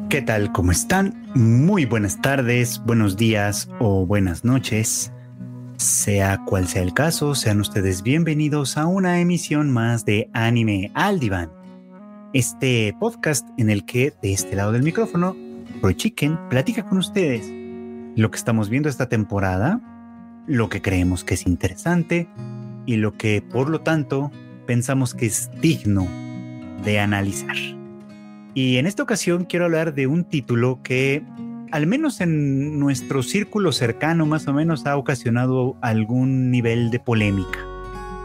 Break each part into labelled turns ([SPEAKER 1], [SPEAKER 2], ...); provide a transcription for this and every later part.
[SPEAKER 1] ¿Qué tal? ¿Cómo están? Muy buenas tardes, buenos días o buenas noches. Sea cual sea el caso, sean ustedes bienvenidos a una emisión más de Anime al Diván. Este podcast en el que de este lado del micrófono, Roy Chicken platica con ustedes lo que estamos viendo esta temporada, lo que creemos que es interesante y lo que, por lo tanto, pensamos que es digno de analizar. Y en esta ocasión quiero hablar de un título que, al menos en nuestro círculo cercano, más o menos ha ocasionado algún nivel de polémica.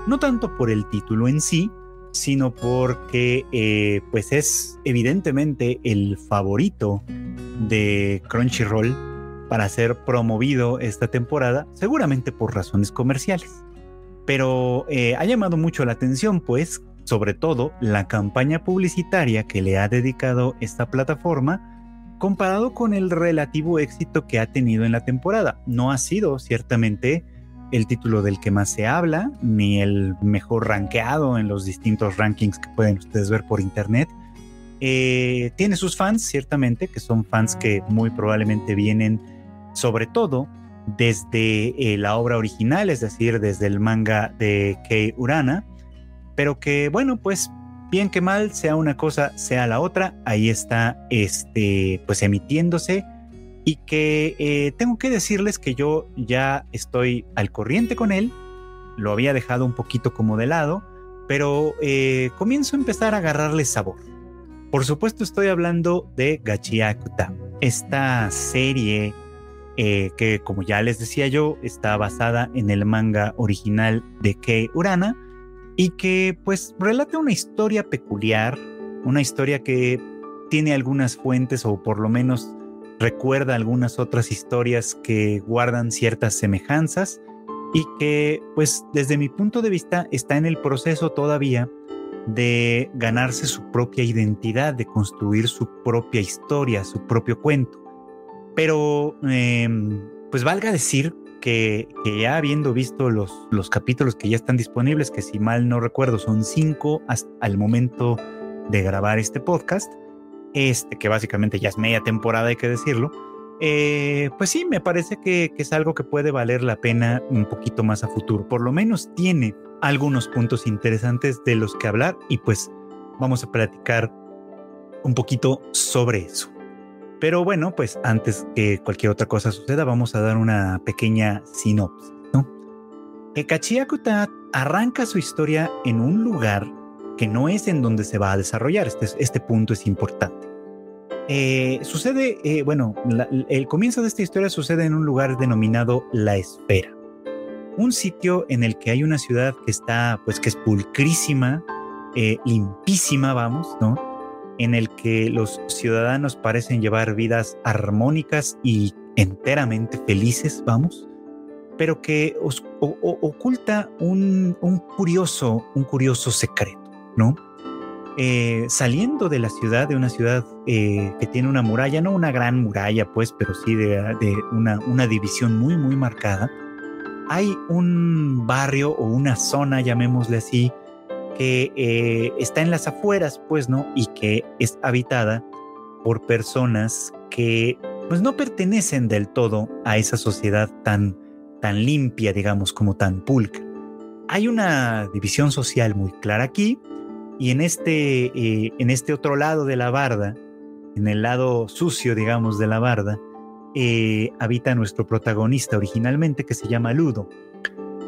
[SPEAKER 1] No tanto por el título en sí, sino porque pues es evidentemente el favorito de Crunchyroll para ser promovido esta temporada, seguramente por razones comerciales. Pero ha llamado mucho la atención, pues, sobre todo la campaña publicitaria que le ha dedicado esta plataforma comparado con el relativo éxito que ha tenido en la temporada. No ha sido ciertamente el título del que más se habla, ni el mejor rankeado en los distintos rankings que pueden ustedes ver por internet. Tiene sus fans, ciertamente, que son fans que muy probablemente vienen sobre todo desde la obra original, es decir, desde el manga de Kei Urana, pero que, bueno, pues bien que mal, sea una cosa, sea la otra, ahí está pues emitiéndose, y que tengo que decirles que yo ya estoy al corriente con él, lo había dejado un poquito como de lado, pero comienzo a empezar a agarrarle sabor. Por supuesto estoy hablando de Gachiakuta, esta serie que, como ya les decía yo, está basada en el manga original de Kei Urana, y que pues relata una historia peculiar, una historia que tiene algunas fuentes o por lo menos recuerda algunas otras historias que guardan ciertas semejanzas y que pues desde mi punto de vista está en el proceso todavía de ganarse su propia identidad, de construir su propia historia, su propio cuento. Pero pues valga decir que ya habiendo visto los capítulos que ya están disponibles, que si mal no recuerdo son 5 hasta el momento de grabar este podcast, que básicamente ya es media temporada, hay que decirlo, pues sí, me parece que es algo que puede valer la pena un poquito más a futuro. Por lo menos tiene algunos puntos interesantes de los que hablar y pues vamos a platicar un poquito sobre eso. Pero bueno, pues antes que cualquier otra cosa suceda, vamos a dar una pequeña sinopsis, ¿no? Gachiakuta arranca su historia en un lugar que no es en donde se va a desarrollar. Este punto es importante. El comienzo de esta historia sucede en un lugar denominado La Esfera. Un sitio en el que hay una ciudad que está, pues que es pulcrísima, limpísima, vamos, ¿no? En el que los ciudadanos parecen llevar vidas armónicas y enteramente felices, vamos, pero que oculta un curioso secreto, ¿no? Saliendo de la ciudad, de una ciudad que tiene una muralla, no una gran muralla, pues, pero sí de una división muy, muy marcada, hay un barrio o una zona, llamémosle así, que está en las afueras, pues, ¿no? Y que es habitada por personas que, pues, no pertenecen del todo a esa sociedad tan limpia, digamos, como tan pulcra. Hay una división social muy clara aquí, y en este otro lado de la barda, en el lado sucio, digamos, de la barda, habita nuestro protagonista originalmente, que se llama Ludo.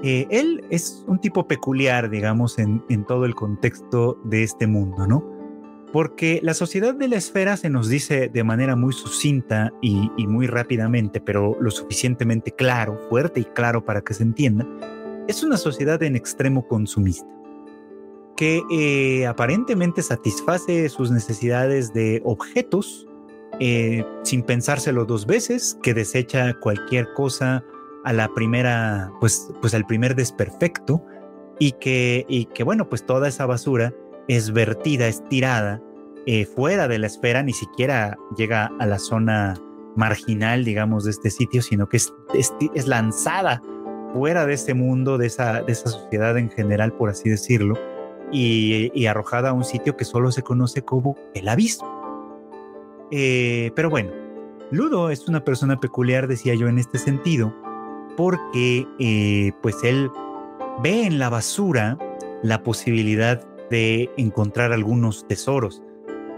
[SPEAKER 1] Él es un tipo peculiar, digamos, en todo el contexto de este mundo, ¿no? Porque la sociedad de la esfera se nos dice de manera muy sucinta y muy rápidamente, pero lo suficientemente claro, fuerte y claro para que se entienda, es una sociedad en extremo consumista, que aparentemente satisface sus necesidades de objetos sin pensárselo dos veces, que desecha cualquier cosa a la primera, pues al primer desperfecto, y que bueno, pues toda esa basura es vertida, es tirada fuera de la esfera, ni siquiera llega a la zona marginal, digamos, de este sitio, sino que es lanzada fuera de este mundo, de esa sociedad en general, por así decirlo, y arrojada a un sitio que solo se conoce como el abismo. Pero bueno, Ludo es una persona peculiar, decía yo, en este sentido, porque pues él ve en la basura la posibilidad de encontrar algunos tesoros,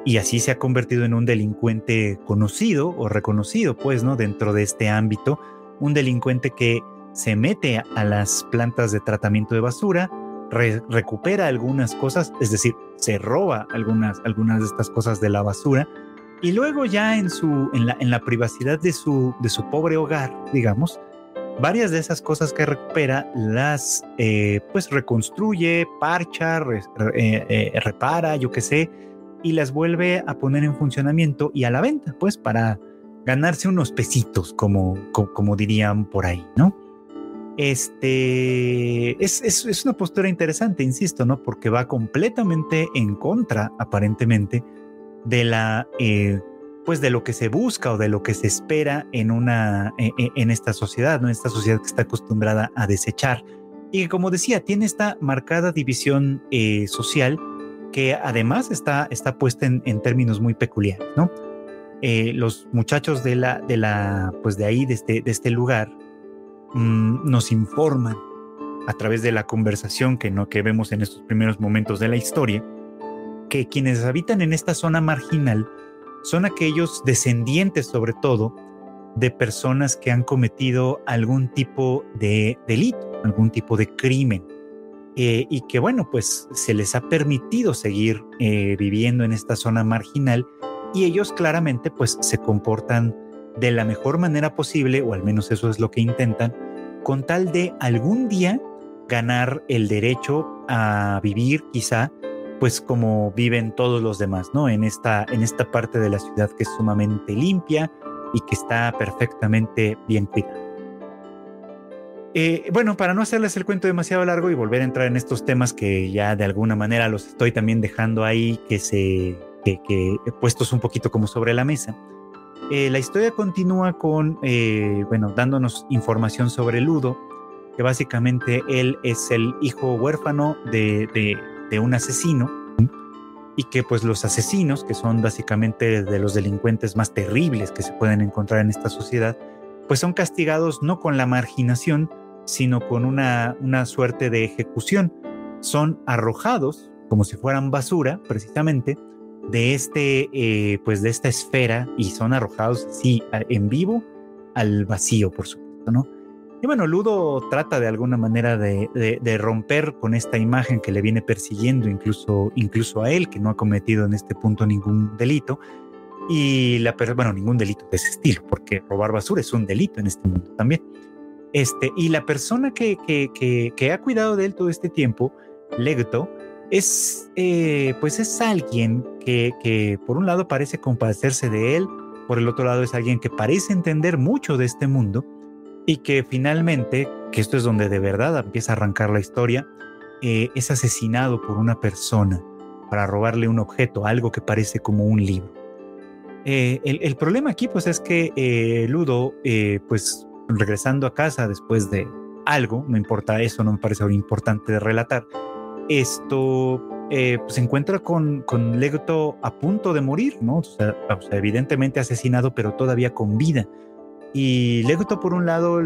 [SPEAKER 1] y así se ha convertido en un delincuente conocido o reconocido, pues, ¿no? Dentro de este ámbito, un delincuente que se mete a las plantas de tratamiento de basura, recupera algunas cosas, es decir, se roba algunas de estas cosas de la basura, y luego ya en la privacidad de su pobre hogar, digamos, varias de esas cosas que recupera las pues reconstruye, parcha, repara, yo qué sé, y las vuelve a poner en funcionamiento y a la venta, pues para ganarse unos pesitos, como dirían por ahí, ¿no? Es una postura interesante, insisto, ¿no? Porque va completamente en contra, aparentemente, de la pues de lo que se busca o de lo que se espera en esta sociedad, ¿no? Esta sociedad que está acostumbrada a desechar y que, como decía, tiene esta marcada división social que además está puesta en términos muy peculiares, ¿no? Los muchachos pues de ahí, de este lugar, nos informan a través de la conversación que vemos en estos primeros momentos de la historia, que quienes habitan en esta zona marginal son aquellos descendientes, sobre todo, de personas que han cometido algún tipo de delito, algún tipo de crimen, y que, bueno, pues se les ha permitido seguir viviendo en esta zona marginal, y ellos claramente pues se comportan de la mejor manera posible, o al menos eso es lo que intentan, con tal de algún día ganar el derecho a vivir, quizá, pues como viven todos los demás, ¿no? En esta parte de la ciudad que es sumamente limpia y que está perfectamente bien cuidada. Bueno, para no hacerles el cuento demasiado largo y volver a entrar en estos temas que ya de alguna manera los estoy también dejando ahí, que puestos un poquito como sobre la mesa, la historia continúa con, bueno, dándonos información sobre Ludo, que básicamente él es el hijo huérfano de un asesino, y que pues los asesinos, que son básicamente de los delincuentes más terribles que se pueden encontrar en esta sociedad, pues son castigados no con la marginación, sino con una suerte de ejecución. Son arrojados como si fueran basura, precisamente, de pues de esta esfera, y son arrojados así en vivo al vacío, por supuesto, ¿no? Y bueno, Ludo trata de alguna manera de romper con esta imagen que le viene persiguiendo incluso a él, que no ha cometido en este punto ningún delito, y bueno, ningún delito de ese estilo, porque robar basura es un delito en este mundo también. Y la persona que ha cuidado de él todo este tiempo, Legto, pues es alguien que por un lado parece compadecerse de él, por el otro lado es alguien que parece entender mucho de este mundo, y que finalmente, que esto es donde de verdad empieza a arrancar la historia, es asesinado por una persona para robarle un objeto, algo que parece como un libro. El problema aquí pues es que Ludo, pues regresando a casa después de algo, no importa, eso no me parece ahora importante de relatar, pues se encuentra con Legto a punto de morir, ¿no? O sea, evidentemente asesinado, pero todavía con vida. Y Legto, por un lado,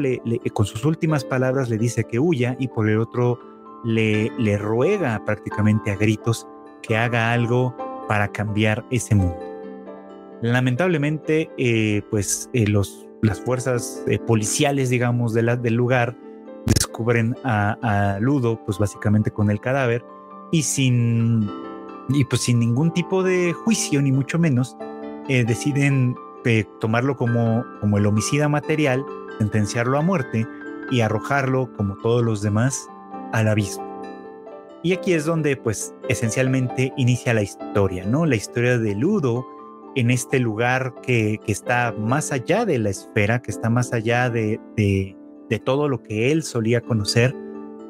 [SPEAKER 1] con sus últimas palabras le dice que huya, y por el otro le ruega prácticamente a gritos que haga algo para cambiar ese mundo. Lamentablemente, pues las fuerzas policiales, digamos, del lugar descubren a Ludo, pues básicamente con el cadáver, y pues sin ningún tipo de juicio, ni mucho menos, deciden tomarlo como el homicida material, sentenciarlo a muerte y arrojarlo, como todos los demás, al abismo. Y aquí es donde, pues, esencialmente inicia la historia, ¿no? La historia de Ludo en este lugar que está más allá de la esfera, que está más allá de todo lo que él solía conocer,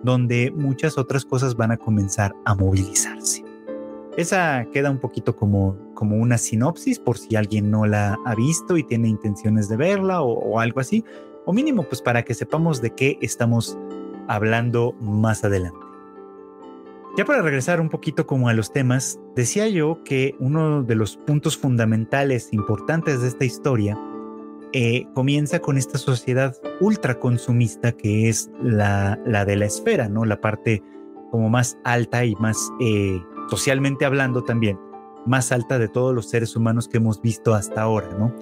[SPEAKER 1] donde muchas otras cosas van a comenzar a movilizarse. Esa queda un poquito como una sinopsis, por si alguien no la ha visto y tiene intenciones de verla o algo así, o mínimo pues para que sepamos de qué estamos hablando más adelante. Ya para regresar un poquito como a los temas, decía yo que uno de los puntos fundamentales importantes de esta historia comienza con esta sociedad ultraconsumista que es la de la esfera, ¿no? La parte como más alta y más socialmente hablando también, más alta de todos los seres humanos que hemos visto hasta ahora, ¿no?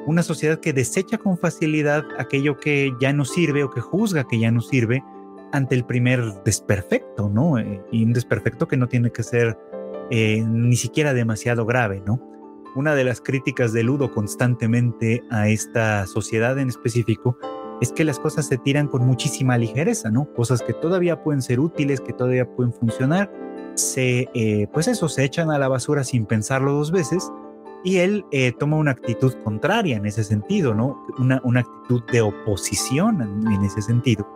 [SPEAKER 1] Una sociedad que desecha con facilidad aquello que ya no sirve o que juzga que ya no sirve ante el primer desperfecto, ¿no? Y un desperfecto que no tiene que ser ni siquiera demasiado grave, ¿no? Una de las críticas de Ludo constantemente a esta sociedad en específico es que las cosas se tiran con muchísima ligereza, ¿no? Cosas que todavía pueden ser útiles, que todavía pueden funcionar, se echan a la basura sin pensarlo dos veces, y él toma una actitud contraria en ese sentido, ¿no? Una actitud de oposición en ese sentido,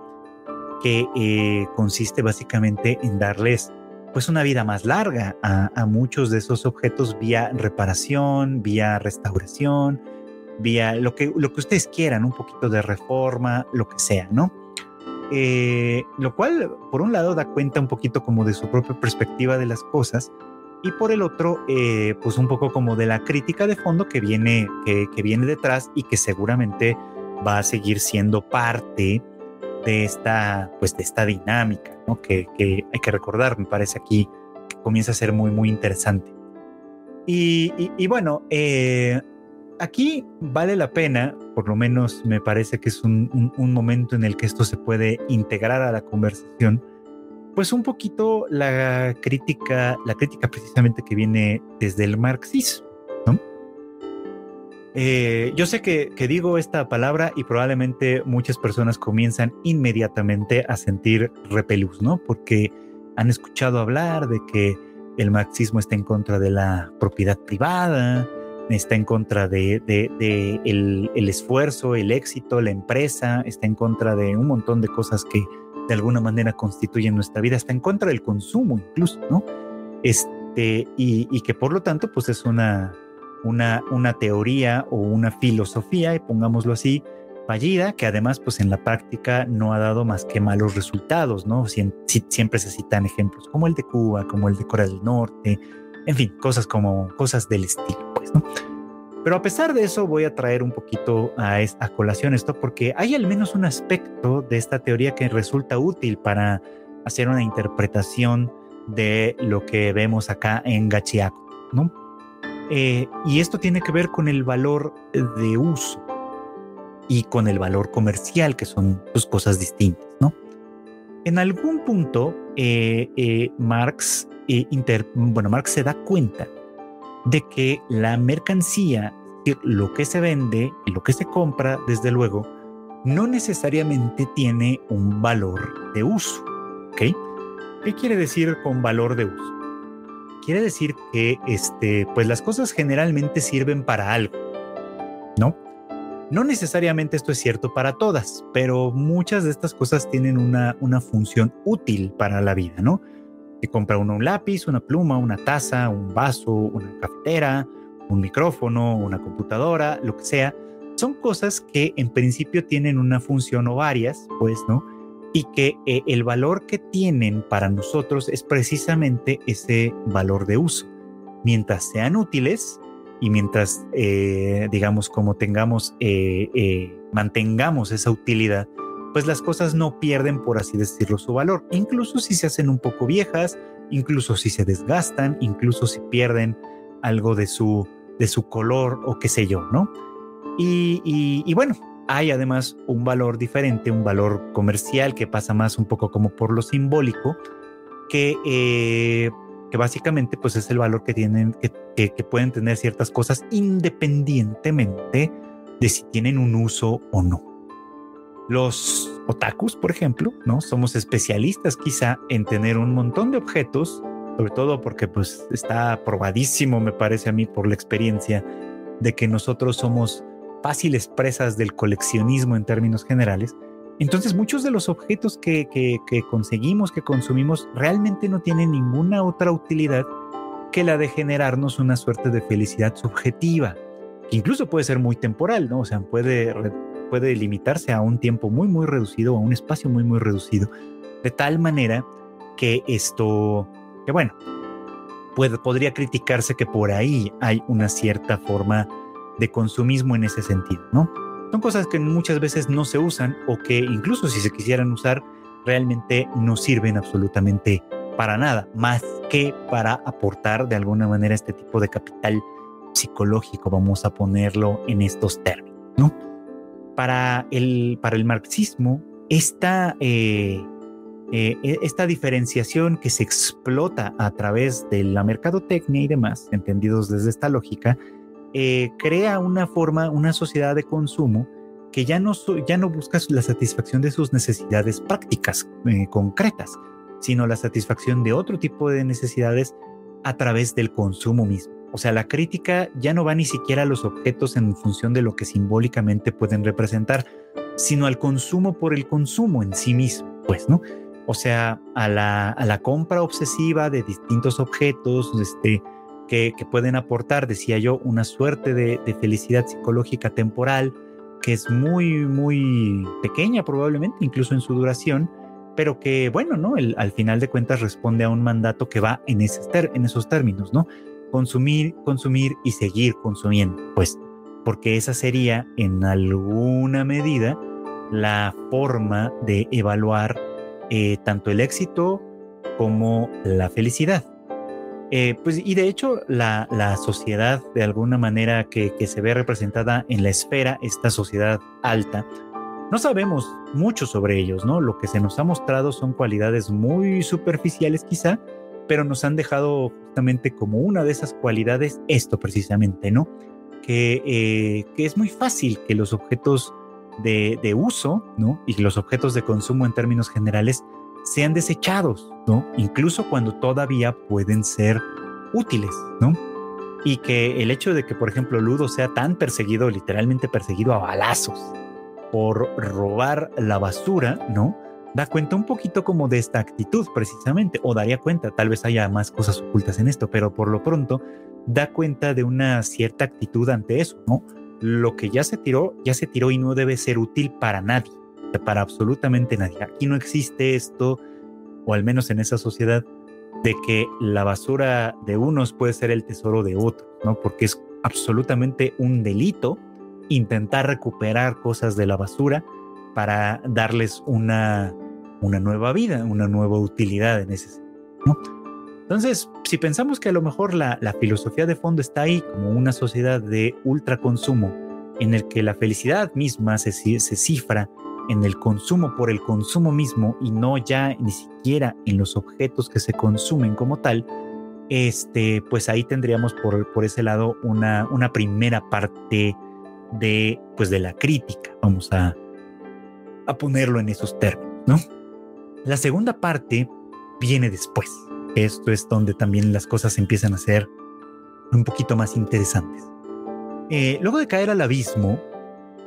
[SPEAKER 1] que consiste básicamente en darles pues una vida más larga a muchos de esos objetos vía reparación, vía restauración, vía lo que ustedes quieran, un poquito de reforma, lo que sea, ¿no? Lo cual, por un lado, da cuenta un poquito como de su propia perspectiva de las cosas, y por el otro, pues un poco como de la crítica de fondo que viene detrás y que seguramente va a seguir siendo parte de esta dinámica, ¿no? Que hay que recordar, me parece aquí que comienza a ser muy, muy interesante. Y bueno, aquí vale la pena, por lo menos me parece que es un momento en el que esto se puede integrar a la conversación, pues un poquito la crítica precisamente que viene desde el marxismo, ¿no? Yo sé que digo esta palabra y probablemente muchas personas comienzan inmediatamente a sentir repelús, ¿no? Porque han escuchado hablar de que el marxismo está en contra de la propiedad privada, está en contra de el esfuerzo, el éxito, la empresa, está en contra de un montón de cosas que de alguna manera constituyen nuestra vida, está en contra del consumo incluso, ¿no? Y que por lo tanto pues es una teoría o una filosofía, y pongámoslo así, fallida, que además pues en la práctica no ha dado más que malos resultados, ¿no? Siempre se citan ejemplos como el de Cuba, como el de Corea del Norte, en fin, cosas del estilo, pues, ¿no? Pero a pesar de eso voy a traer un poquito a colación esto, porque hay al menos un aspecto de esta teoría que resulta útil para hacer una interpretación de lo que vemos acá en Gachiaco, ¿no? Y esto tiene que ver con el valor de uso y con el valor comercial, que son dos cosas distintas, ¿no? En algún punto, Marx se da cuenta de que la mercancía, lo que se vende y lo que se compra, desde luego, no necesariamente tiene un valor de uso, ¿ok? ¿Qué quiere decir con valor de uso? Quiere decir que pues las cosas generalmente sirven para algo, ¿no? No necesariamente esto es cierto para todas, pero muchas de estas cosas tienen una función útil para la vida, ¿no? Que compra uno un lápiz, una pluma, una taza, un vaso, una cafetera, un micrófono, una computadora, lo que sea. Son cosas que en principio tienen una función o varias, pues, ¿no? Y que el valor que tienen para nosotros es precisamente ese valor de uso. Mientras sean útiles y mientras, digamos, como mantengamos esa utilidad, pues las cosas no pierden, por así decirlo, su valor. Incluso si se hacen un poco viejas, incluso si se desgastan, incluso si pierden algo de su color o qué sé yo, ¿no? Y bueno, hay además un valor diferente, un valor comercial que pasa más un poco como por lo simbólico, que básicamente pues es el valor que tienen, que pueden tener ciertas cosas independientemente de si tienen un uso o no. Los otakus, por ejemplo, ¿no? Somos especialistas quizá en tener un montón de objetos, sobre todo porque pues está probadísimo, me parece a mí, por la experiencia, de que nosotros somos fáciles presas del coleccionismo en términos generales. Entonces muchos de los objetos que conseguimos, que consumimos, realmente no tienen ninguna otra utilidad que la de generarnos una suerte de felicidad subjetiva, que incluso puede ser muy temporal, ¿no? O sea, puede limitarse a un tiempo muy, muy reducido, a un espacio muy, muy reducido, de tal manera que esto que bueno, podría criticarse que por ahí hay una cierta forma de consumismo en ese sentido, ¿no? Son cosas que muchas veces no se usan o que incluso si se quisieran usar, realmente no sirven absolutamente para nada, más que para aportar de alguna manera este tipo de capital psicológico, vamos a ponerlo en estos términos, ¿no? Para el marxismo, esta diferenciación que se explota a través de la mercadotecnia y demás, entendidos desde esta lógica, crea una sociedad de consumo que ya no busca la satisfacción de sus necesidades prácticas, concretas, sino la satisfacción de otro tipo de necesidades a través del consumo mismo. O sea, la crítica ya no va ni siquiera a los objetos en función de lo que simbólicamente pueden representar, sino al consumo por el consumo en sí mismo, pues, ¿no? O sea, a la compra obsesiva de distintos objetos, que pueden aportar, decía yo, una suerte de felicidad psicológica temporal, que es muy, muy pequeña probablemente, incluso en su duración, pero que, bueno, ¿no? Al final de cuentas responde a un mandato que va en esos términos, ¿no? Consumir, consumir y seguir consumiendo, pues, porque esa sería en alguna medida la forma de evaluar tanto el éxito como la felicidad. Pues, y de hecho la sociedad de alguna manera que se ve representada en la esfera, esta sociedad alta, no sabemos mucho sobre ellos, ¿no? Lo que se nos ha mostrado son cualidades muy superficiales quizá, pero nos han dejado justamente como una de esas cualidades esto precisamente, ¿no? Que es muy fácil que los objetos de uso, ¿no? Y los objetos de consumo en términos generales sean desechados, ¿no? Incluso cuando todavía pueden ser útiles, ¿no? Y que el hecho de que, por ejemplo, Ludo sea tan perseguido, literalmente perseguido a balazos por robar la basura, ¿no? Da cuenta un poquito como de esta actitud precisamente, o daría cuenta, tal vez haya más cosas ocultas en esto, pero por lo pronto da cuenta de una cierta actitud ante eso, ¿no? Lo que ya se tiró y no debe ser útil para nadie, para absolutamente nadie. Aquí no existe esto, o al menos en esa sociedad, de que la basura de unos puede ser el tesoro de otros, ¿no? Porque es absolutamente un delito intentar recuperar cosas de la basura para darles una nueva vida, una nueva utilidad en ese sentido, ¿no? Entonces, si pensamos que a lo mejor la filosofía de fondo está ahí como una sociedad de ultraconsumo en el que la felicidad misma se cifra en el consumo por el consumo mismo y no ya ni siquiera en los objetos que se consumen como tal, pues ahí tendríamos por ese lado una primera parte de la crítica, vamos a ponerlo en esos términos, ¿no? La segunda parte viene después. Esto es donde también las cosas empiezan a ser un poquito más interesantes. Luego de caer al abismo,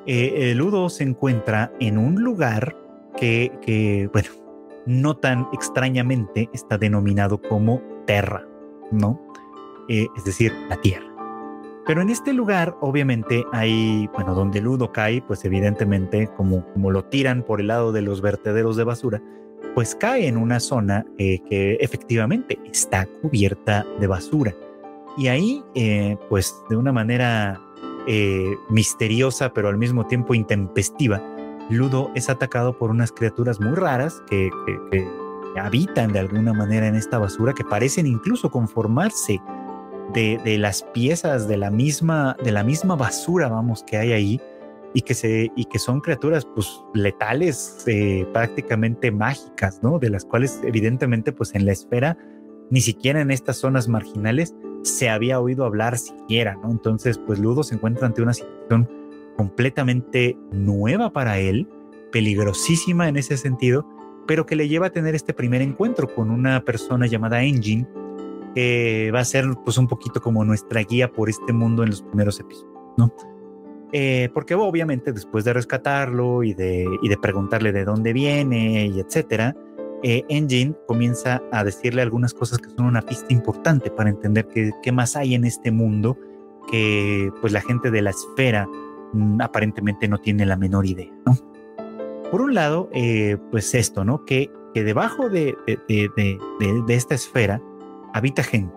[SPEAKER 1] Ludo se encuentra en un lugar que, bueno, no tan extrañamente está denominado como Terra, ¿no? Es decir, la Tierra. Pero en este lugar, obviamente, hay, bueno, donde Ludo cae, pues evidentemente, como lo tiran por el lado de los vertederos de basura, pues cae en una zona que efectivamente está cubierta de basura. Y ahí, pues de una manera misteriosa, pero al mismo tiempo intempestiva, Ludo es atacado por unas criaturas muy raras que habitan de alguna manera en esta basura, que parecen incluso conformarse de las piezas de la misma basura, vamos, que hay ahí, y que son criaturas pues letales, prácticamente mágicas, ¿no? De las cuales evidentemente pues en la esfera, ni siquiera en estas zonas marginales se había oído hablar siquiera, ¿no? Entonces pues Ludo se encuentra ante una situación completamente nueva para él, peligrosísima en ese sentido, pero que le lleva a tener este primer encuentro con una persona llamada Engine, que va a ser pues un poquito como nuestra guía por este mundo en los primeros episodios, ¿no? Porque obviamente después de rescatarlo y de preguntarle de dónde viene y etcétera, Engine comienza a decirle algunas cosas que son una pista importante para entender qué más hay en este mundo que pues la gente de la esfera aparentemente no tiene la menor idea, ¿no? Por un lado, pues esto, ¿no? Que debajo de esta esfera habita gente.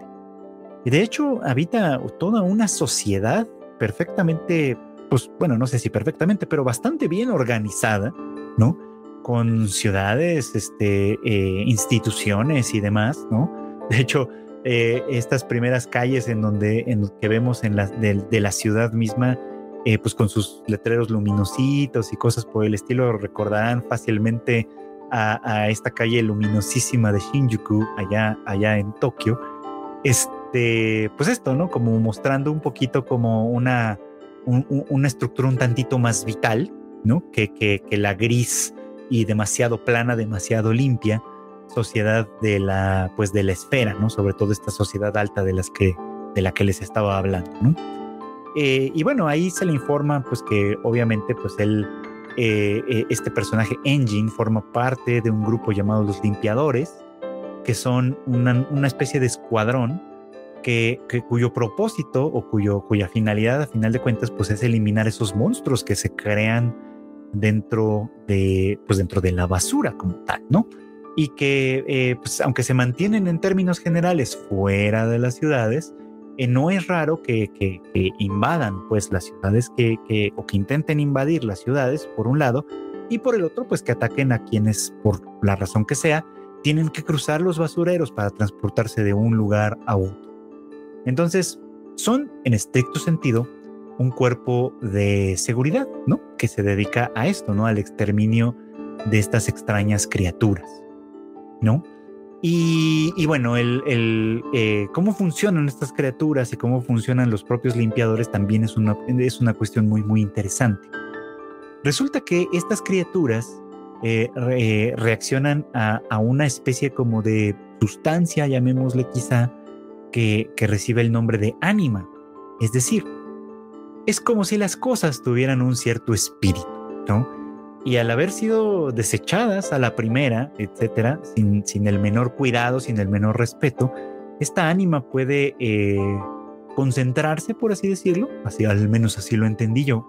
[SPEAKER 1] Y de hecho habita toda una sociedad perfectamente, pues bueno, no sé si perfectamente, pero bastante bien organizada, ¿no? Con ciudades, instituciones y demás, ¿no? De hecho, estas primeras calles en que vemos de la ciudad misma, pues con sus letreros luminositos y cosas por el estilo, recordarán fácilmente a esta calle luminosísima de Shinjuku, allá en Tokio. Pues esto, ¿no? Como mostrando un poquito como una estructura un tantito más vital, ¿no? Que la gris y demasiado plana, demasiado limpia sociedad de la esfera, ¿no? Sobre todo esta sociedad alta de la que les estaba hablando, ¿no? Y bueno, ahí se le informa pues que obviamente pues este personaje Engin forma parte de un grupo llamado los Limpiadores, que son una especie de escuadrón cuyo propósito o cuya finalidad a final de cuentas pues es eliminar esos monstruos que se crean dentro de la basura como tal, ¿no? Y que pues aunque se mantienen en términos generales fuera de las ciudades, no es raro que invadan pues las ciudades o que intenten invadir las ciudades por un lado, y por el otro pues que ataquen a quienes por la razón que sea tienen que cruzar los basureros para transportarse de un lugar a otro. Entonces son en estricto sentido un cuerpo de seguridad, ¿no? Que se dedica a esto, ¿no? Al exterminio de estas extrañas criaturas, ¿no? Y bueno, cómo funcionan estas criaturas y cómo funcionan los propios limpiadores también es una cuestión muy, muy interesante. Resulta que estas criaturas reaccionan a una especie como de sustancia, llamémosle quizá, que recibe el nombre de ánima. Es decir, es como si las cosas tuvieran un cierto espíritu, ¿no? Y al haber sido desechadas a la primera, etcétera, sin el menor cuidado, sin el menor respeto, esta ánima puede concentrarse, por así decirlo, así, al menos así lo entendí yo,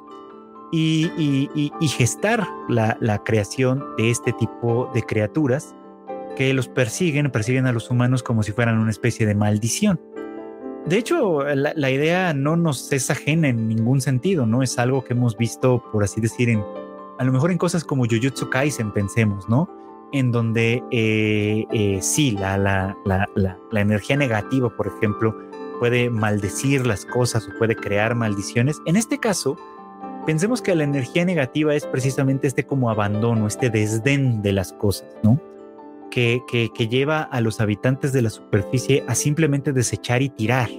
[SPEAKER 1] y gestar la creación de este tipo de criaturas que los persiguen a los humanos como si fueran una especie de maldición. De hecho, la idea no nos es ajena en ningún sentido, ¿no? Es algo que hemos visto, por así decir, a lo mejor en cosas como Jujutsu Kaisen, pensemos, ¿no? En donde sí, la energía negativa, por ejemplo, puede maldecir las cosas o puede crear maldiciones. En este caso, pensemos que la energía negativa es precisamente como abandono, desdén de las cosas, ¿no? Que lleva a los habitantes de la superficie a simplemente desechar y tirar.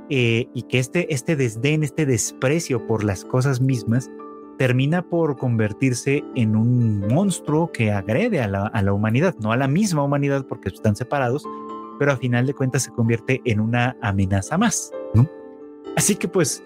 [SPEAKER 1] Y que este desdén, este desprecio por las cosas mismas, termina por convertirse en un monstruo que agrede a la humanidad, no a la misma humanidad porque están separados, pero a final de cuentas se convierte en una amenaza más, ¿no? Así que pues,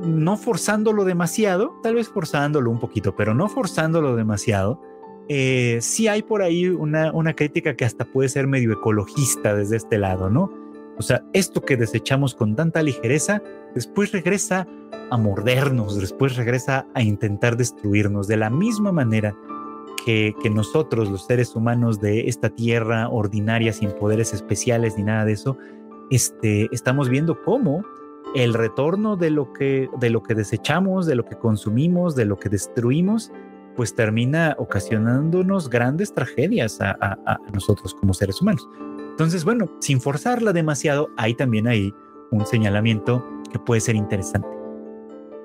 [SPEAKER 1] no forzándolo demasiado, tal vez forzándolo un poquito, pero no forzándolo demasiado, sí hay por ahí una crítica que hasta puede ser medio ecologista desde este lado, ¿no? O sea, esto que desechamos con tanta ligereza, después regresa a mordernos, después regresa a intentar destruirnos, de la misma manera que nosotros, los seres humanos de esta tierra ordinaria, sin poderes especiales ni nada de eso, estamos viendo cómo el retorno de lo que desechamos, de lo que consumimos, de lo que destruimos, pues termina ocasionándonos grandes tragedias a nosotros como seres humanos. Entonces, bueno, sin forzarla demasiado, hay también ahí un señalamiento que puede ser interesante.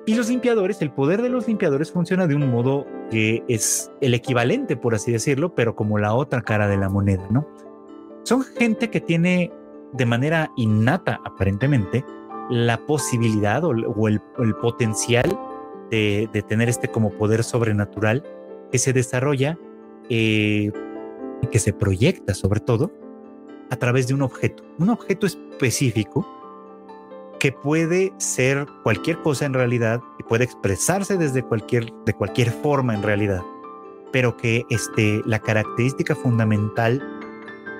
[SPEAKER 1] Y los limpiadores, el poder de los limpiadores funciona de un modo que es el equivalente, por así decirlo, pero como la otra cara de la moneda, ¿no? Son gente que tiene de manera innata, aparentemente, la posibilidad o el potencial de tener como poder sobrenatural que se desarrolla, que se proyecta sobre todo a través de un objeto específico que puede ser cualquier cosa en realidad y puede expresarse de cualquier forma en realidad, pero que la característica fundamental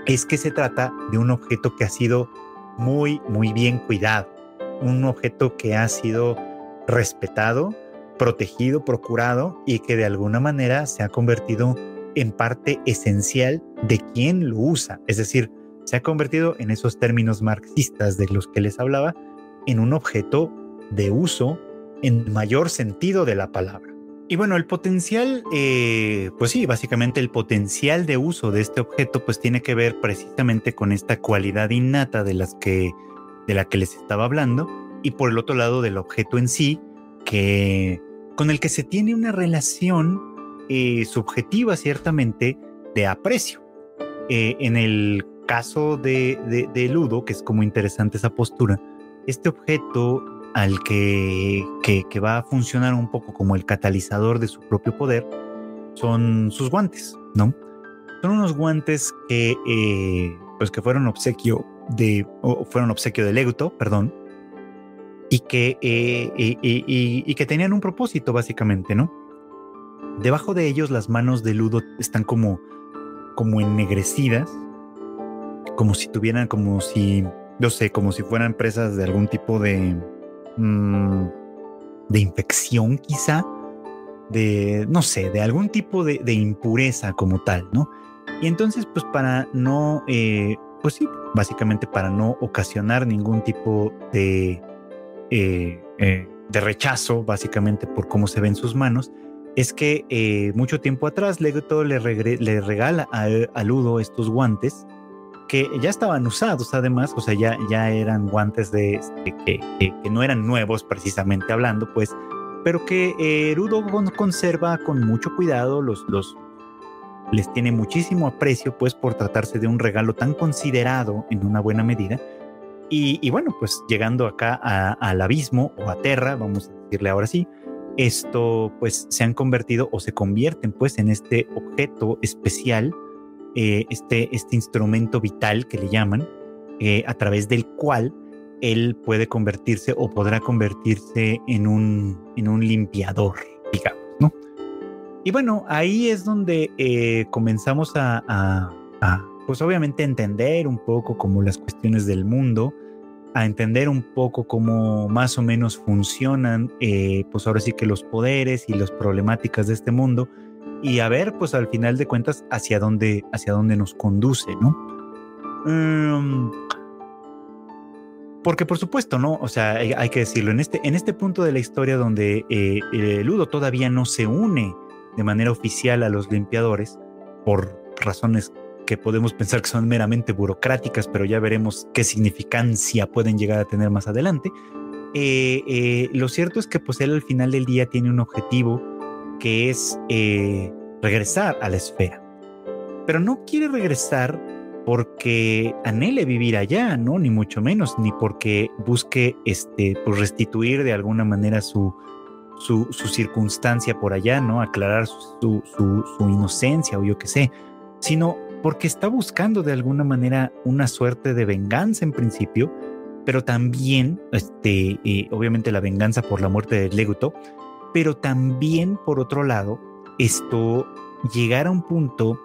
[SPEAKER 1] es que se trata de un objeto que ha sido muy, muy bien cuidado, un objeto que ha sido respetado, protegido, procurado y que de alguna manera se ha convertido en parte esencial de quien lo usa. Es decir, se ha convertido, en esos términos marxistas de los que les hablaba, en un objeto de uso en mayor sentido de la palabra. Y bueno, el potencial, pues sí, básicamente el potencial de uso de este objeto pues tiene que ver precisamente con esta cualidad innata de la que les estaba hablando, y por el otro lado del objeto en sí, con el que se tiene una relación subjetiva ciertamente de aprecio. En el caso de Ludo, que es como interesante esa postura, este objeto al que va a funcionar un poco como el catalizador de su propio poder son sus guantes, ¿no? Son unos guantes que pues que fueron obsequio de Leguto, perdón, y que tenían un propósito básicamente, ¿no? Debajo de ellos las manos de Ludo están como ennegrecidas, como si fueran presas de algún tipo de infección, quizá, de algún tipo de impureza como tal, ¿no? Y entonces, pues para no, básicamente para no ocasionar ningún tipo de rechazo, básicamente por cómo se ven sus manos, es que mucho tiempo atrás Leguto le regala a Ludo estos guantes que ya estaban usados, además, o sea, ya eran guantes que no eran nuevos precisamente hablando, pues, pero que Ludo conserva con mucho cuidado, les tiene muchísimo aprecio, pues, por tratarse de un regalo tan considerado en una buena medida. Y bueno, pues llegando acá al abismo o a Terra, vamos a decirle ahora sí, esto pues se han convertido o se convierten pues en este objeto especial, este instrumento vital que le llaman, a través del cual él puede convertirse o podrá convertirse en un limpiador, digamos, ¿no? Y bueno, ahí es donde comenzamos a pues obviamente entender un poco como las cuestiones del mundo, a entender un poco cómo más o menos funcionan, pues ahora sí que los poderes y las problemáticas de este mundo, y a ver, pues al final de cuentas, hacia dónde nos conduce, ¿no? Porque por supuesto, ¿no? O sea, hay que decirlo, en este punto de la historia donde Ludo todavía no se une de manera oficial a los limpiadores, por razones que podemos pensar que son meramente burocráticas, pero ya veremos qué significancia pueden llegar a tener más adelante. Lo cierto es que pues él al final del día tiene un objetivo que es regresar a la esfera, pero no quiere regresar porque anhele vivir allá, ¿no? Ni mucho menos, ni porque busque pues restituir de alguna manera su circunstancia por allá, ¿no? Aclarar su inocencia o yo qué sé, sino porque está buscando de alguna manera una suerte de venganza en principio, pero también, obviamente la venganza por la muerte de Leguto, pero también por otro lado, llegar a un punto,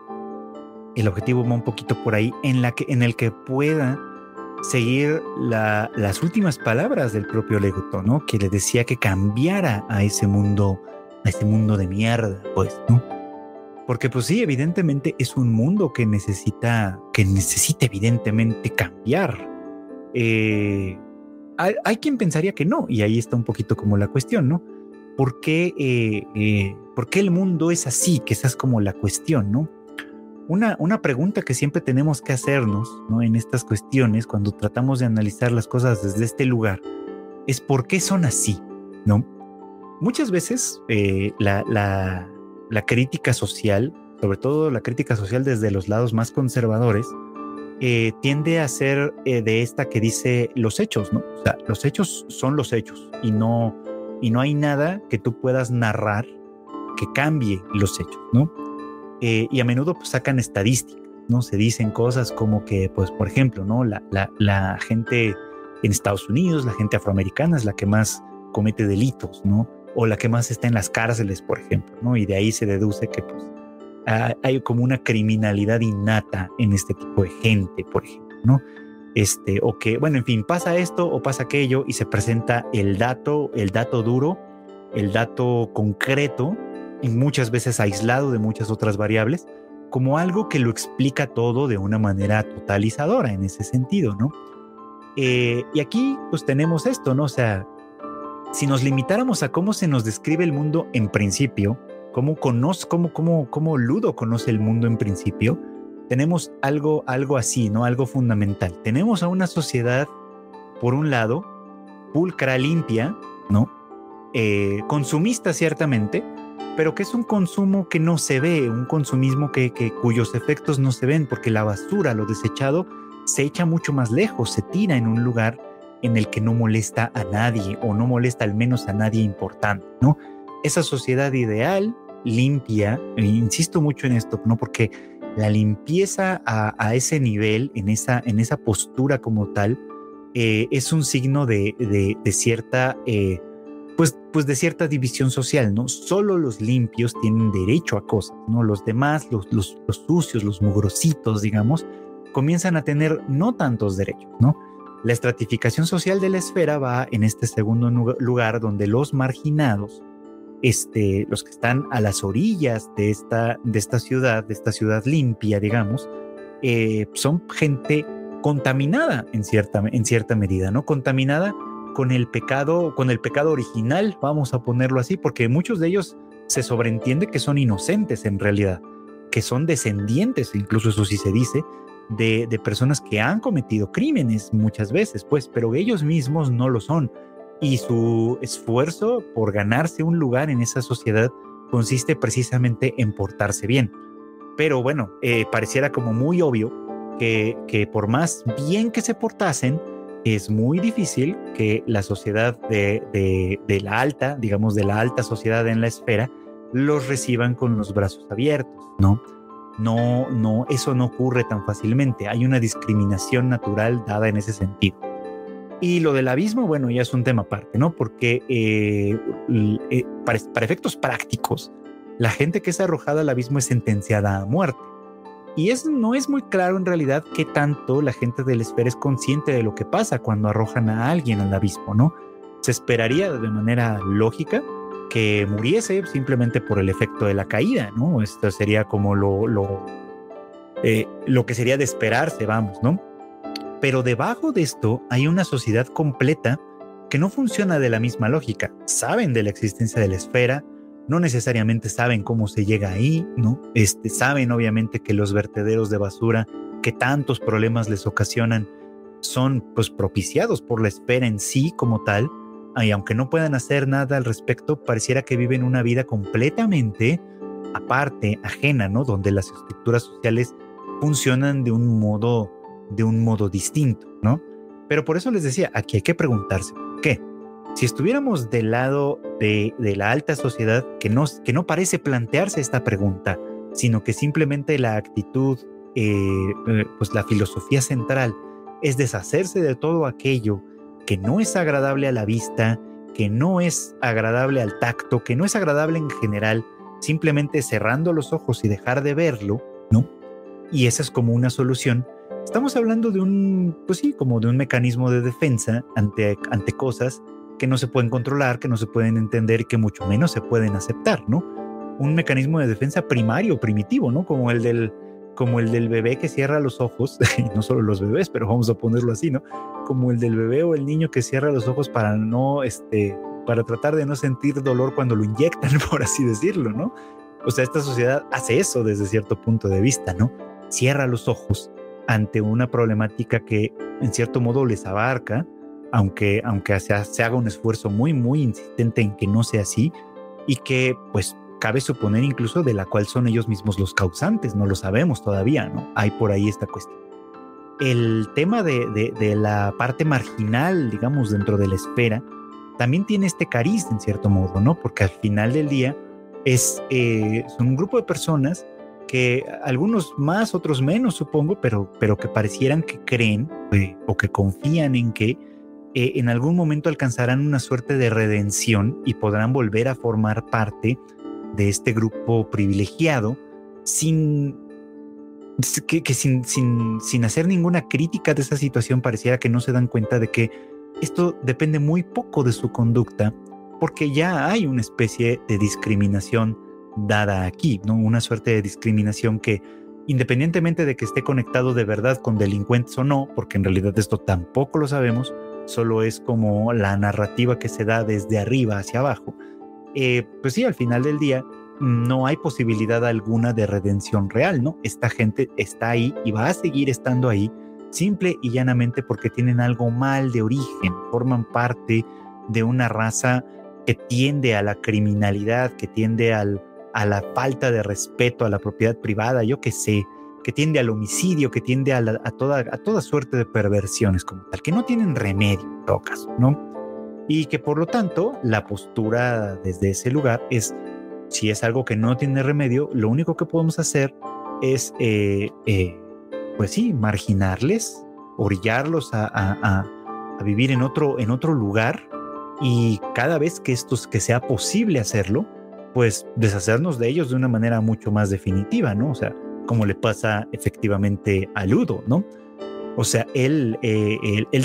[SPEAKER 1] el objetivo va un poquito por ahí, en el que pueda seguir las últimas palabras del propio Leguto, ¿no? Que le decía que cambiara a ese mundo de mierda, pues, ¿no? Porque pues sí, evidentemente es un mundo que necesita evidentemente cambiar. Hay quien pensaría que no, y ahí está un poquito como la cuestión, ¿no? ¿Por qué el mundo es así? Que esa es como la cuestión, ¿no? Una pregunta que siempre tenemos que hacernos, ¿no? En estas cuestiones, cuando tratamos de analizar las cosas desde este lugar, es ¿por qué son así? ¿No? Muchas veces la crítica social, sobre todo la crítica social desde los lados más conservadores, tiende a ser de esta que dice los hechos, ¿no? O sea, los hechos son los hechos y no hay nada que tú puedas narrar que cambie los hechos, ¿no? Y a menudo pues sacan estadísticas, ¿no? Se dicen cosas como que, pues, por ejemplo, ¿no? La gente en Estados Unidos, la gente afroamericana es la que más comete delitos, ¿no? O la que más está en las cárceles, por ejemplo, ¿no? Y de ahí se deduce que pues hay como una criminalidad innata en este tipo de gente, por ejemplo, ¿no? O que, bueno, en fin, pasa esto o pasa aquello y se presenta el dato duro, el dato concreto, y muchas veces aislado de muchas otras variables, como algo que lo explica todo de una manera totalizadora en ese sentido, ¿no? Y aquí pues tenemos esto, ¿no? O sea, si nos limitáramos a cómo se nos describe el mundo en principio, cómo Ludo conoce el mundo en principio, tenemos algo así, ¿no? Algo fundamental. Tenemos a una sociedad, por un lado, pulcra, limpia, ¿no? Consumista ciertamente, pero que es un consumo que no se ve, un consumismo cuyos efectos no se ven, porque la basura, lo desechado, se echa mucho más lejos, se tira en un lugar en el que no molesta a nadie, o no molesta al menos a nadie importante, ¿no? Esa sociedad ideal, limpia, insisto mucho en esto, ¿no? Porque la limpieza a ese nivel, en esa postura como tal, es un signo de cierta, pues de cierta división social, ¿no? Solo los limpios tienen derecho a cosas, ¿no? Los demás, los sucios, los mugrositos, digamos, comienzan a tener no tantos derechos, ¿no? La estratificación social de la esfera va en este segundo lugar, donde los marginados, los que están a las orillas de esta ciudad limpia, digamos, son gente contaminada en cierta medida, ¿no? Contaminada con el pecado original, vamos a ponerlo así, porque muchos de ellos se sobreentiende que son inocentes en realidad, que son descendientes, incluso eso sí se dice, de personas que han cometido crímenes muchas veces, pues, pero ellos mismos no lo son. Y su esfuerzo por ganarse un lugar en esa sociedad consiste precisamente en portarse bien. Pero bueno, pareciera como muy obvio que por más bien que se portasen, es muy difícil que la sociedad de la alta, digamos de la alta sociedad en la esfera, los reciban con los brazos abiertos, ¿no? No, eso no ocurre tan fácilmente. Hay una discriminación natural dada en ese sentido. Y lo del abismo, bueno, ya es un tema aparte, ¿no? Porque para efectos prácticos, la gente que es arrojada al abismo es sentenciada a muerte. Y no es muy claro en realidad qué tanto la gente de la esfera es consciente de lo que pasa cuando arrojan a alguien al abismo, ¿no? Se esperaría de manera lógica que muriese simplemente por el efecto de la caída, ¿no? Esto sería como lo que sería de esperarse, vamos, ¿no? Pero debajo de esto hay una sociedad completa que no funciona de la misma lógica. Saben de la existencia de la esfera, no necesariamente saben cómo se llega ahí, ¿no? Saben obviamente que los vertederos de basura que tantos problemas les ocasionan son pues propiciados por la esfera en sí como tal, y aunque no puedan hacer nada al respecto, pareciera que viven una vida completamente aparte, ajena, ¿no? Donde las estructuras sociales funcionan de un modo distinto, ¿no? Pero por eso les decía, aquí hay que preguntarse, ¿por qué? Si estuviéramos del lado de la alta sociedad, que no parece plantearse esta pregunta, sino que simplemente la actitud, pues la filosofía central es deshacerse de todo aquello que no es agradable a la vista, que no es agradable al tacto, que no es agradable en general, simplemente cerrando los ojos y dejar de verlo, ¿no? Y esa es como una solución. Estamos hablando de como de un mecanismo de defensa ante cosas que no se pueden controlar, que no se pueden entender, que mucho menos se pueden aceptar, ¿no? Un mecanismo de defensa primario, primitivo, ¿no? Como el del bebé que cierra los ojos, y no solo los bebés, pero vamos a ponerlo así, ¿no? Como el del bebé o el niño que cierra los ojos para tratar de no sentir dolor cuando lo inyectan, por así decirlo, ¿no? O sea, esta sociedad hace eso desde cierto punto de vista, ¿no? Cierra los ojos ante una problemática que en cierto modo les abarca, aunque se haga un esfuerzo muy, muy insistente en que no sea así, y que pues cabe suponer incluso de la cual son ellos mismos los causantes, no lo sabemos todavía, ¿no? Hay por ahí esta cuestión. El tema de la parte marginal, digamos, dentro de la esfera, también tiene este cariz en cierto modo, ¿no? Porque al final del día son un grupo de personas que algunos más, otros menos, supongo, pero que parecieran que creen o que confían en que en algún momento alcanzarán una suerte de redención y podrán volver a formar parte de este grupo privilegiado sin hacer ninguna crítica de esa situación. Pareciera que no se dan cuenta de que esto depende muy poco de su conducta, porque ya hay una especie de discriminación dada aquí, ¿no? Una suerte de discriminación que, independientemente de que esté conectado de verdad con delincuentes o no, porque en realidad esto tampoco lo sabemos, solo es como la narrativa que se da desde arriba hacia abajo, pues sí, al final del día no hay posibilidad alguna de redención real, ¿no? Esta gente está ahí y va a seguir estando ahí simple y llanamente porque tienen algo mal de origen, forman parte de una raza que tiende a la criminalidad, que tiende a la falta de respeto a la propiedad privada, yo qué sé, que tiende al homicidio, que tiende a toda suerte de perversiones como tal, que no tienen remedio en todo caso, ¿no? Y que por lo tanto la postura desde ese lugar es, si es algo que no tiene remedio, lo único que podemos hacer es, pues sí, marginarles, orillarlos a vivir en otro lugar, y cada vez que sea posible hacerlo, pues deshacernos de ellos de una manera mucho más definitiva, ¿no? O sea, como le pasa efectivamente a Ludo, ¿no? O sea, él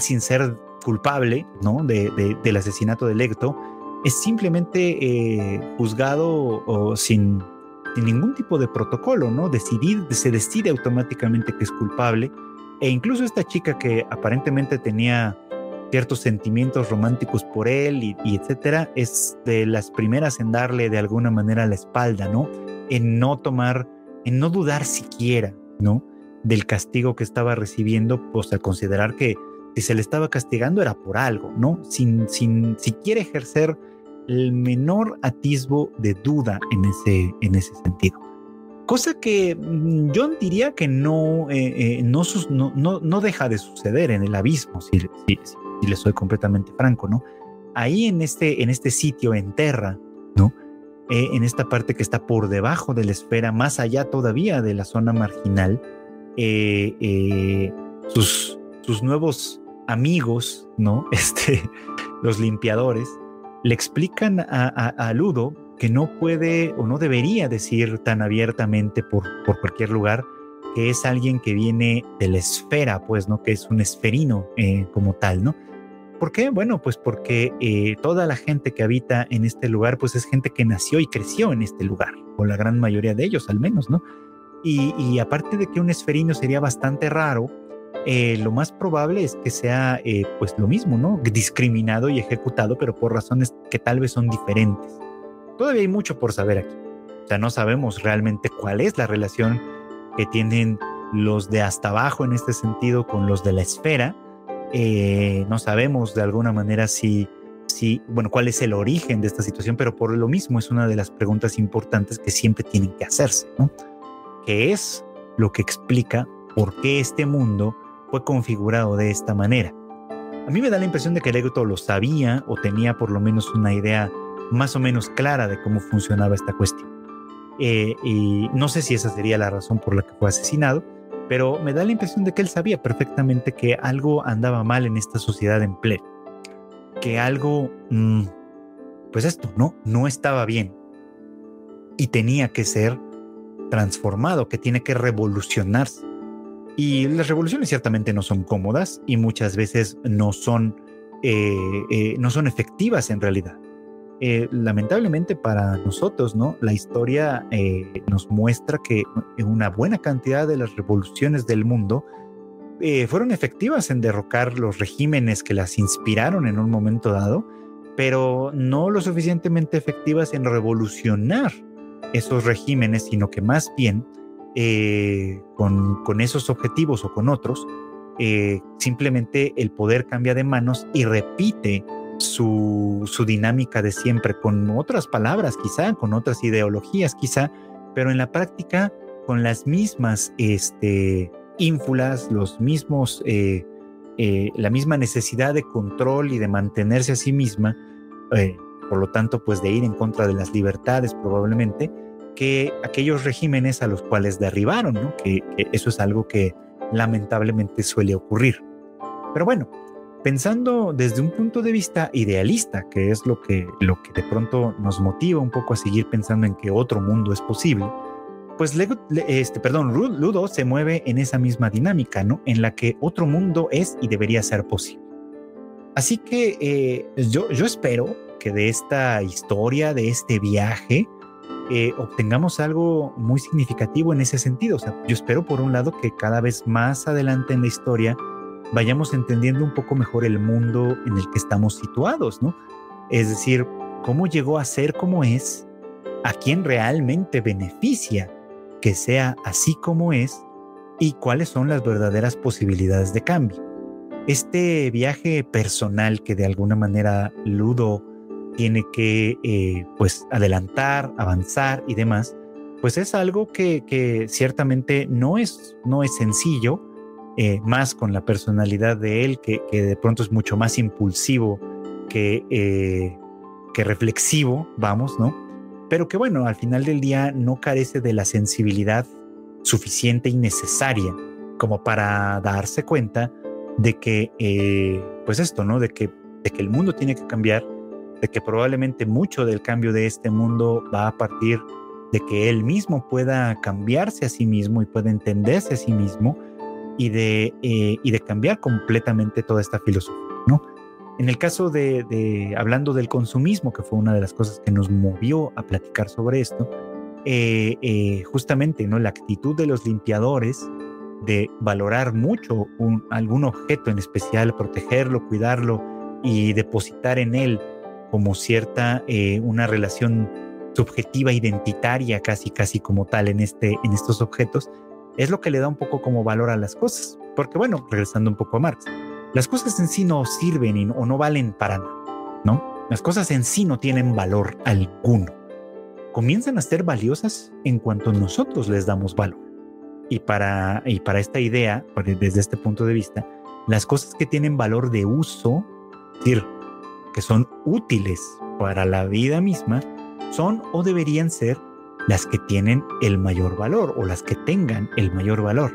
[SPEAKER 1] sin ser culpable, ¿no? Del asesinato de Lecto, es simplemente juzgado o sin ningún tipo de protocolo, ¿no? Se decide automáticamente que es culpable, e incluso esta chica que aparentemente tenía ciertos sentimientos románticos por él y etcétera, es de las primeras en darle de alguna manera la espalda, ¿no? En no dudar siquiera, ¿no? Del castigo que estaba recibiendo, pues al considerar que si se le estaba castigando era por algo, ¿no? Sin siquiera ejercer el menor atisbo de duda en ese sentido. Cosa que yo diría que no deja de suceder en el abismo, si le soy completamente franco, ¿no? Ahí en este sitio, en Terra, ¿no? En esta parte que está por debajo de la esfera, más allá todavía de la zona marginal, sus nuevos amigos, ¿no? Los limpiadores, le explican a Ludo que no puede o no debería decir tan abiertamente por cualquier lugar que es alguien que viene de la esfera, pues, ¿no? Que es un esferino como tal, ¿no? ¿Por qué? Bueno, pues porque toda la gente que habita en este lugar, pues es gente que nació y creció en este lugar, o la gran mayoría de ellos al menos, ¿no? Y aparte de que un esferino sería bastante raro, lo más probable es que sea pues lo mismo, ¿no? Discriminado y ejecutado, pero por razones que tal vez son diferentes. Todavía hay mucho por saber aquí. O sea, no sabemos realmente cuál es la relación que tienen los de hasta abajo en este sentido con los de la esfera. No sabemos de alguna manera bueno, cuál es el origen de esta situación, pero por lo mismo es una de las preguntas importantes que siempre tienen que hacerse, ¿no? ¿Qué es lo que explica por qué este mundo fue configurado de esta manera? A mí me da la impresión de que Lecto lo sabía o tenía por lo menos una idea más o menos clara de cómo funcionaba esta cuestión. Y no sé si esa sería la razón por la que fue asesinado, pero me da la impresión de que él sabía perfectamente que algo andaba mal en esta sociedad en pleno, que algo, pues esto, no estaba bien y tenía que ser transformado, que tiene que revolucionarse. Y las revoluciones ciertamente no son cómodas y muchas veces no son efectivas en realidad. Lamentablemente para nosotros, ¿no? La historia nos muestra que una buena cantidad de las revoluciones del mundo fueron efectivas en derrocar los regímenes que las inspiraron en un momento dado, pero no lo suficientemente efectivas en revolucionar esos regímenes, sino que más bien con esos objetivos o con otros, simplemente el poder cambia de manos y repite su dinámica de siempre, con otras palabras quizá, con otras ideologías quizá, pero en la práctica con las mismas ínfulas, los mismos, la misma necesidad de control y de mantenerse a sí misma, por lo tanto pues de ir en contra de las libertades probablemente, que aquellos regímenes a los cuales derribaron, ¿no? Que eso es algo que lamentablemente suele ocurrir. Pero bueno, pensando desde un punto de vista idealista, que es lo que de pronto nos motiva un poco a seguir pensando en que otro mundo es posible, pues Ludo se mueve en esa misma dinámica, ¿no? En la que otro mundo es y debería ser posible. Así que yo espero que de esta historia, de este viaje, obtengamos algo muy significativo en ese sentido. O sea, yo espero por un lado que cada vez más adelante en la historia vayamos entendiendo un poco mejor el mundo en el que estamos situados, ¿no? Es decir, cómo llegó a ser como es, a quién realmente beneficia que sea así como es y cuáles son las verdaderas posibilidades de cambio. Este viaje personal que de alguna manera Ludo tiene que pues adelantar, avanzar y demás, pues es algo que ciertamente no es sencillo, más con la personalidad de él, que de pronto es mucho más impulsivo que reflexivo, vamos, ¿no? Pero que bueno, al final del día no carece de la sensibilidad suficiente y necesaria como para darse cuenta de que, pues esto, ¿no? De que el mundo tiene que cambiar, de que probablemente mucho del cambio de este mundo va a partir de que él mismo pueda cambiarse a sí mismo y pueda entenderse a sí mismo y de cambiar completamente toda esta filosofía, ¿no? En el caso hablando del consumismo, que fue una de las cosas que nos movió a platicar sobre esto, justamente, ¿no? La actitud de los limpiadores de valorar mucho algún objeto en especial, protegerlo, cuidarlo y depositar en él como cierta, una relación subjetiva, identitaria, casi como tal en estos objetos, es lo que le da un poco como valor a las cosas. Porque bueno, regresando un poco a Marx, las cosas en sí no sirven o no valen para nada, ¿no? Las cosas en sí no tienen valor alguno. Comienzan a ser valiosas en cuanto nosotros les damos valor. Y para esta idea, desde este punto de vista, las cosas que tienen valor de uso, es decir, que son útiles para la vida misma, son o deberían ser las que tienen el mayor valor o las que tengan el mayor valor.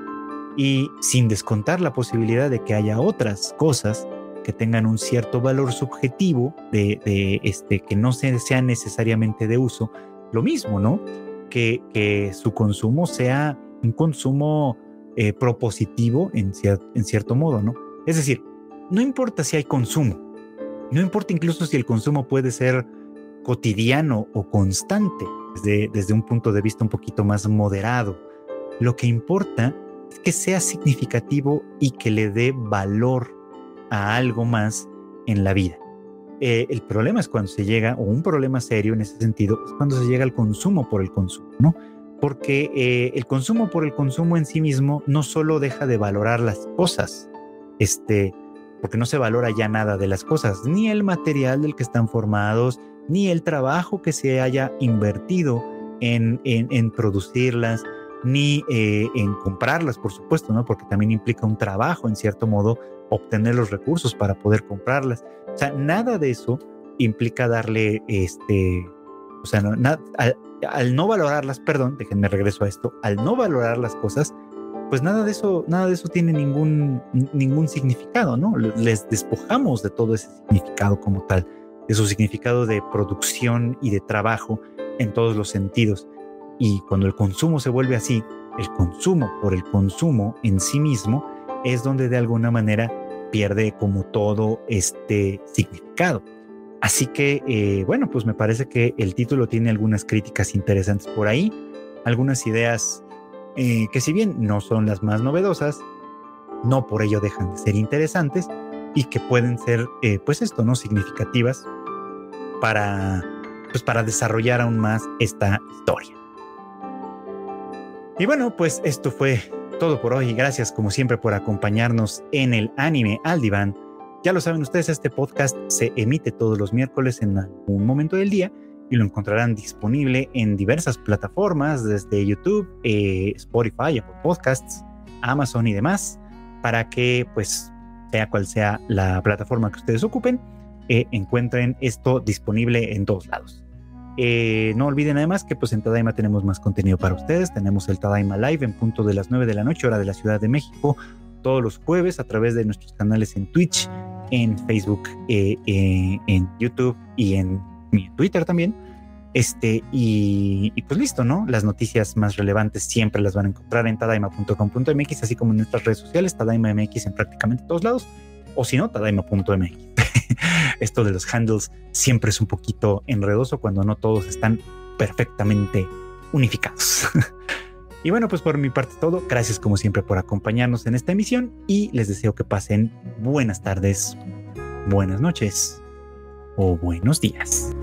[SPEAKER 1] Y sin descontar la posibilidad de que haya otras cosas que tengan un cierto valor subjetivo que no sean necesariamente de uso, lo mismo, ¿no? Que su consumo sea un consumo propositivo en cierto modo, ¿no? Es decir, no importa si hay consumo, no importa incluso si el consumo puede ser cotidiano o constante, desde un punto de vista un poquito más moderado. Lo que importa es que sea significativo y que le dé valor a algo más en la vida. El problema es cuando se llega, o un problema serio en ese sentido, es cuando se llega al consumo por el consumo, ¿no? Porque el consumo por el consumo en sí mismo no solo deja de valorar las cosas, porque no se valora ya nada de las cosas, ni el material del que están formados, ni el trabajo que se haya invertido en producirlas, ni en comprarlas, por supuesto, ¿no? Porque también implica un trabajo, en cierto modo, obtener los recursos para poder comprarlas. O sea, nada de eso implica darle, o sea, al no valorarlas, perdón, déjenme regreso a esto, al no valorar las cosas, pues nada de eso tiene ningún significado, ¿no? Les despojamos de todo ese significado como tal, de su significado de producción y de trabajo en todos los sentidos. Y cuando el consumo se vuelve así, el consumo por el consumo en sí mismo, es donde de alguna manera pierde como todo este significado. Así que, bueno, pues me parece que el título tiene algunas críticas interesantes por ahí, algunas ideas que si bien no son las más novedosas, no por ello dejan de ser interesantes y que pueden ser, pues esto, ¿no? Significativas para desarrollar aún más esta historia. Y bueno, pues esto fue todo por hoy. Gracias como siempre por acompañarnos en el Anime al Diván. Ya lo saben ustedes, este podcast se emite todos los miércoles en algún momento del día y lo encontrarán disponible en diversas plataformas, desde YouTube, Spotify, Apple Podcasts, Amazon y demás, para que, pues, sea cual sea la plataforma que ustedes ocupen, encuentren esto disponible en todos lados. No olviden además que pues en Tadaima tenemos más contenido para ustedes. Tenemos el Tadaima Live en punto de las 9 de la noche, hora de la Ciudad de México, todos los jueves a través de nuestros canales en Twitch, en Facebook, en YouTube y en Twitter también. Y pues listo, ¿no? Las noticias más relevantes siempre las van a encontrar en tadaima.com.mx, así como en nuestras redes sociales, Tadaima MX en prácticamente todos lados, o si no, tadaima.mx. Esto de los handles siempre es un poquito enredoso cuando no todos están perfectamente unificados. Y bueno, pues por mi parte es todo. Gracias como siempre por acompañarnos en esta emisión y les deseo que pasen buenas tardes, buenas noches o buenos días.